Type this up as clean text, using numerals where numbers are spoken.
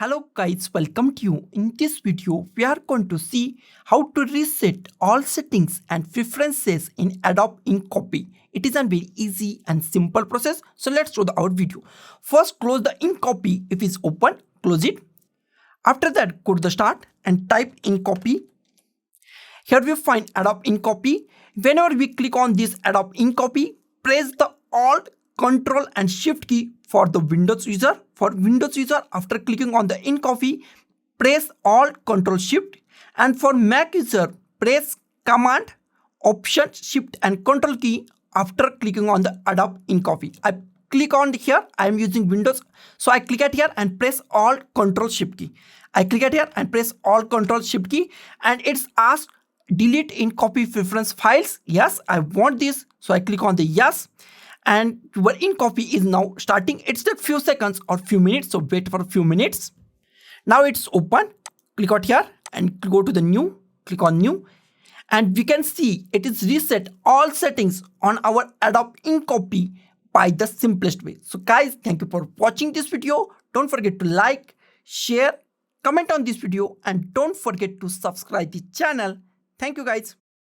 Hello guys, welcome to you. In this video, we are going to see how to reset all settings and preferences in Adobe InCopy. It is a very easy and simple process. So let's show our video. First, close the InCopy. If it's open, close it. After that, go to the start and type InCopy. Here we find Adobe InCopy. Whenever we click on this Adobe InCopy, press the Alt, Ctrl and Shift key for the Windows user. For Windows user, after clicking on the InCopy, press Alt, Ctrl, Shift. And for Mac user, press Command, Option, Shift and Ctrl key after clicking on the Adobe InCopy. I click on here. I am using Windows, so I click at here and press Alt, Ctrl, Shift key. I click at here and press Alt, Ctrl, Shift key, and it's asked delete InCopy preference files. Yes, I want this, so I click on the yes. And your InCopy is now starting. It's a few seconds or few minutes, so wait for a few minutes. Now it's open. Click out here and go to the new. Click on new, and we can see it is reset all settings on our Adobe InCopy by the simplest way. So guys, thank you for watching this video. Don't forget to like, share, comment on this video, and don't forget to subscribe the channel. Thank you guys.